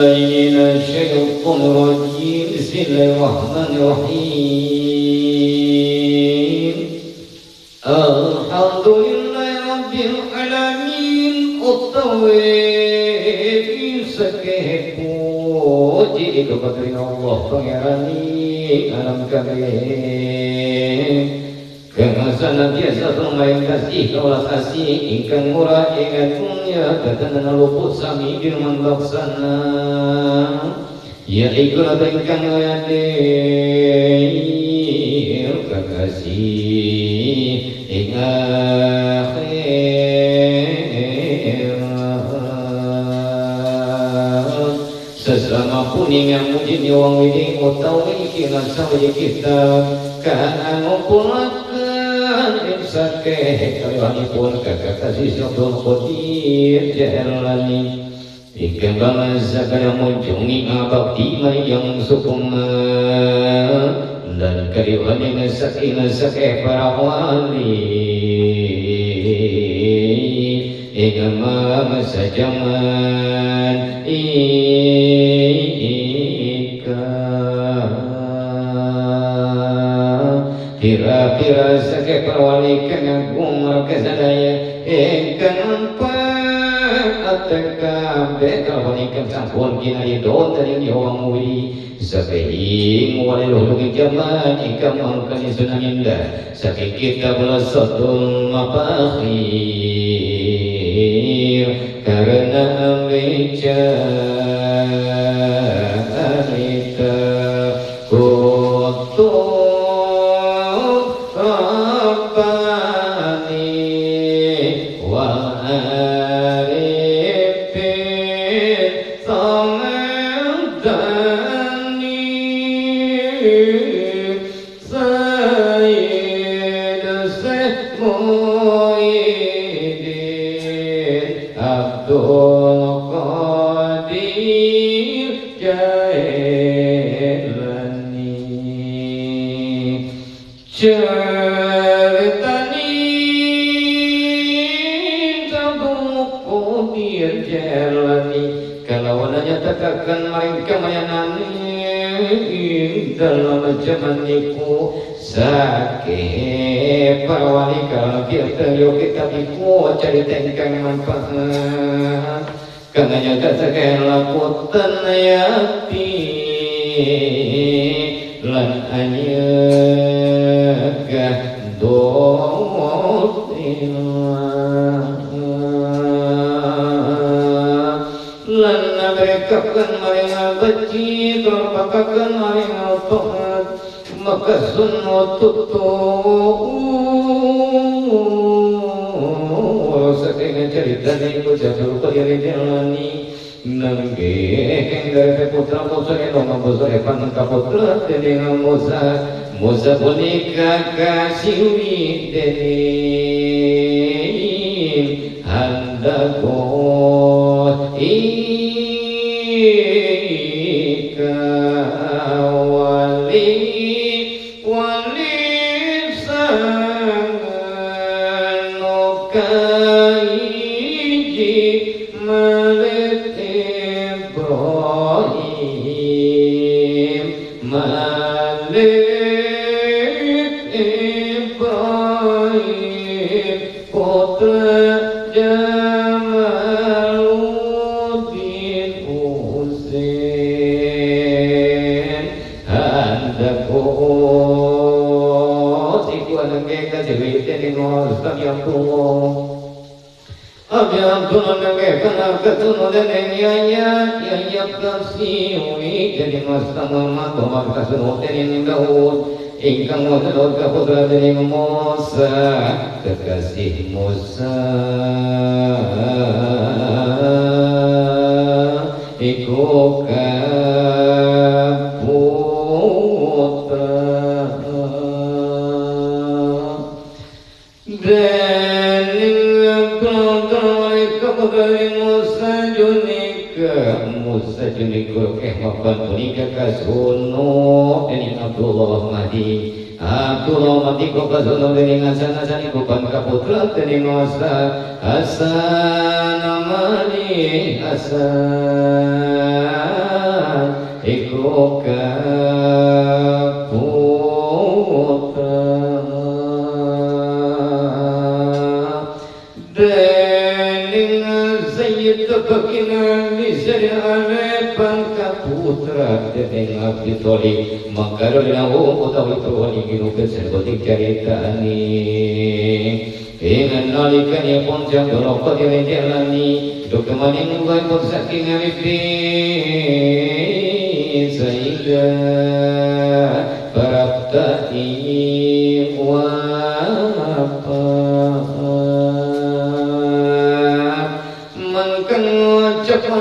من الشيطان الرجيم بسم الله الرحمن الرحيم الحمد لله رب العالمين الطويل sekepuji kepada Allah Pangerani alam kabeh kemasan biasa tumain kasih kaulah kasih ingkang murah ingat punya katanan luput sami firman laksana ya ikut ingkang hadir kekasih ingat sesama puningan mujib nyawang widing utawi kilan sawi kita kan ngumpulakan insake kaliwanipun kakak kasih syabdul khodir jahelani ikan bangsa kaya munjungi abakti mayang sukuma dan kaliwani ngesake para wali ikan masa zaman kira-kira sakit perwali kengagung kesadaya ingkang empat atakabe kalwanikan sampun kinari don dari nyawang muli sakehing wali luhung jaman ingkang mangkani sunaminda sakit kita belasatul mapakhir karena ambicarita kutu dalam jamaniku sakit parwani kalau kita biku cari tengkang manfaat karena katakan lakutan yati lan anyagah lan nabrekakan maring baci kelopakakan maring tohat maka sunno tutu saking cerita ni bujadul kaya jalani nangge dari putra putra yang membesar panca putra dari Musa punika kasih dari handago ingkang wonten kaputra dening Musa kekasih Musa iku kaputra dening kaputra Musa junika mapan punika kasuno dening Abdullah Mati kok kasuno dening asana-asani bukan kaputra dening Musa asana amali hasan iku Bakina misari ame pangka putra dening abdi toli mangkaro dinawo utawi tuwani ginuket serbotik caritani ingan nalikani pun jam berokok direnjalani dokemani mulai pun saking arifi sehingga paraptai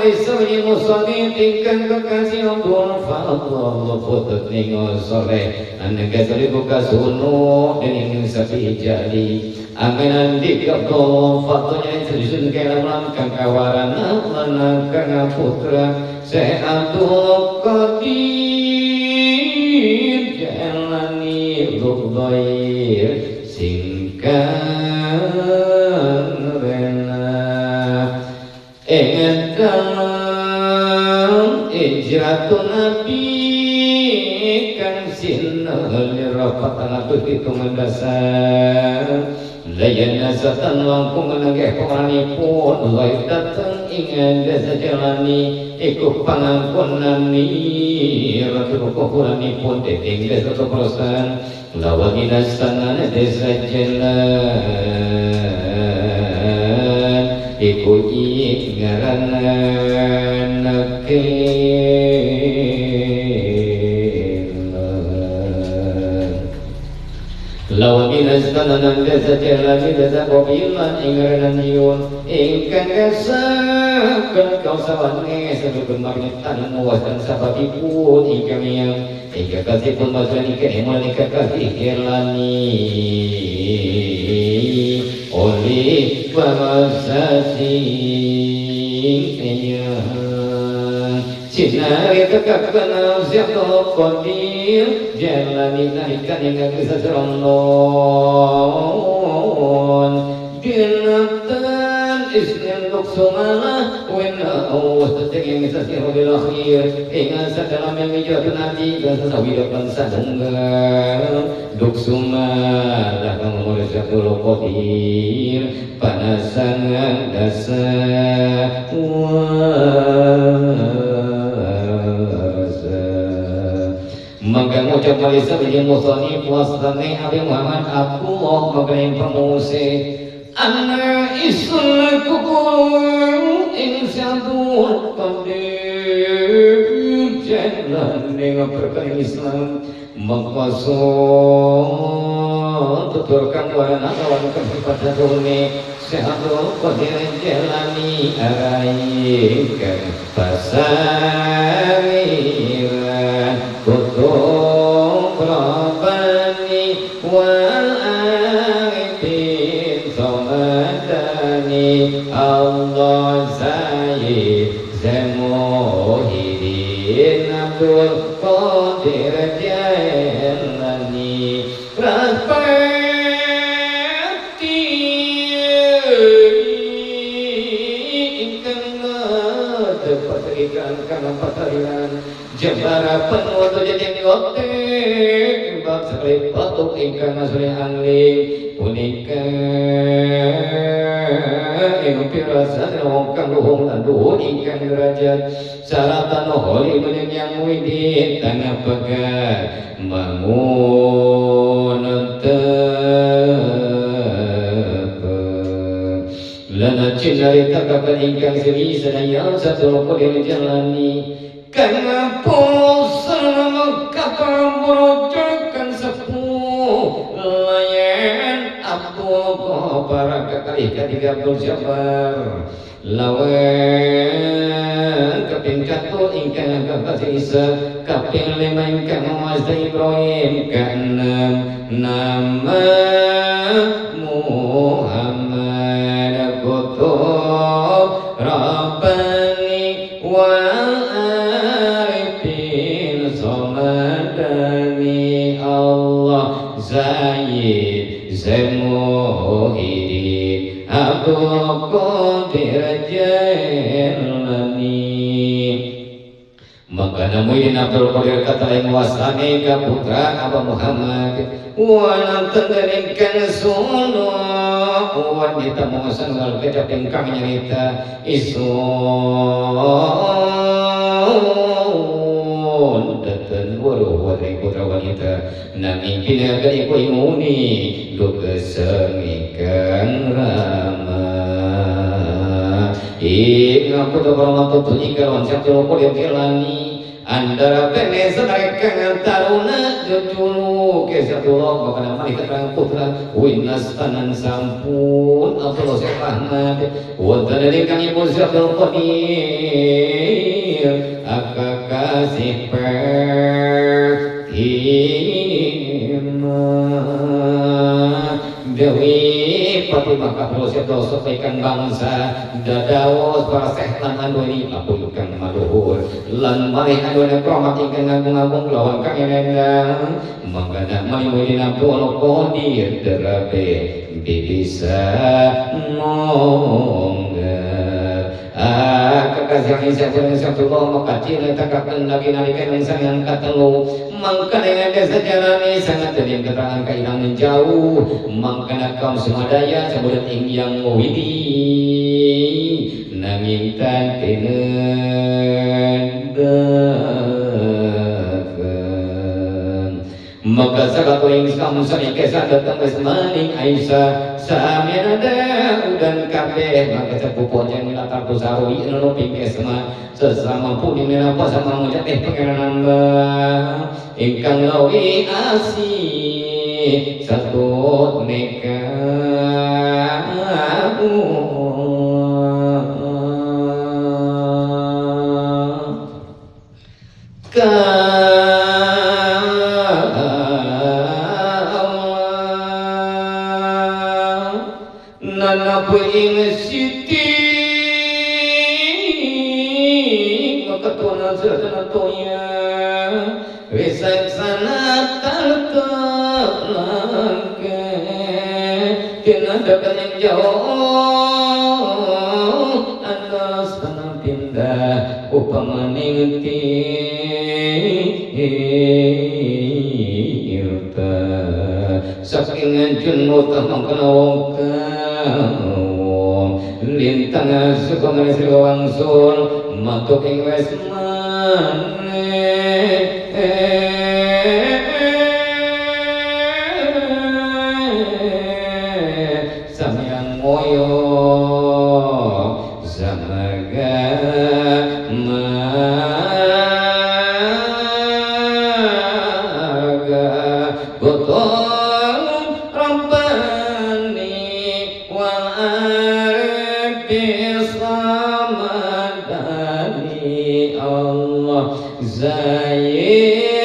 Isri musani tingkan kekasih Abdul Fadl putut ningo soleh anega soli buka sunu dening sapi jadi angenan dikak Abdul Fadl yang serisun kelam kang kawarana lanang kang putra se Abdul Qadir jalani lubbair singkan Ijratun Nabi kan sinal lirafatan atau itu mendasar layan nasatan langkung menegak penganipun lain datang ingat desa jalani ikut pangangkunani ratu kukuranipun deting desa keprosan lawagi nasanan desa jalan ikut ingaranan lawan inastanan desa jalani desa kobilan ingaranan yun ingkang kesakan kau sawange sebelum magnetan muasan sababipun ingkang yang ingkang kasih pun masani keemulan ingkang kasih kelani oleh pamasasing sinari tekak kenal siapa kodir jalani narikan yang bisa seronon dinatan isnin luksumana wena awas teteng yang bisa sirobil akhir ingat dalam yang menjawab nanti dan sesawidakan sadunggan luksumana kamu mulai siapa kodir panasangan dasar maka ngucap malisa biji musani puasane Abi Muhammad Abdullah mengenai pemuse anna isul kukur insyadul qadir jalan dengan perkara Islam mengkosong tuturkan warna kawan kepada dunia sehatul qadir jalani araikan pasariran kutuk rabbani wal arifin somadani Allah Sayyid Zamuhidin Abdul Qadir Jalani Raspati ingkang tepat ikan kana patarian jembara penuh jadi ngote bab sekali patuk ingkang asli angling punika ing pirasa wong kang luhung lan duhur ingkang derajat saratan holi menyang yang widit tanah pegat bangun lana cinari takakan ingkang siri sedaya satu kodir jalani karena posan kapal berojokan sepuh layan Abdul para kekali ketiga berjabar lawan kaping katu ingkang kakasih Isa kaping lima ingkang Mazda Ibrahim keenam nama Muhammad kutub Rabbani wal arifin somadani Allah Zaid Zamuhidin Abdul Qadir Jailani. Maka namuin Abdul Qadir kata yang wasani ka putra Abah Muhammad wana tenderikan suno wanita mengusan ngal kecap ingkang nyarita isun datan waduh wadri putra wanita nanging pinagani ko imuni dukesengikan rama ngapu tu kalau tu tunjukkan konsep tu kau dia jalani antara penes mereka taruna jujuru kesatu loh bahkan mereka terang putra winas tanan sampun Allah Rahmat wadah dari kami pusat Qadir akak kasih perhimah Dewi Fatimah Kapolsek sampaikan bangsa dadaos para sehlan anu ini lapunkan maluhur lan marih anu nekromat ingkang ngagung-agung lawan kang enang mangkana maliwin Abdul Qadir derabe bisa monggar kekasih Isa Rasulullah makacil tangkapan lagi nalikan sayang katelu mangkana yang ada sejarahnya sangat terjadi keterangan kailangan jauh mangkana kaum semadaya sebutan yang widi nanging tantinendakan maka sakatuling kamu sani kesah datang kesemaning Aisyah saminada dan kabeh maka sepupuan yang milatar pusarui anu pingkesma sesama pun menapa sama ngucapih pengenalan ingkang lawi asih satu nikah nanapu ing siti makatuna sadana toya wisaksana taltalake tinadakan yang jauh atas tanah pindah upamaning tirta saking ngancun mutah mangkana wong lintang suka manis wangsul matuk ing wes samyang moyo samaga maga botol rabbani wal arbi samadani Allah zayin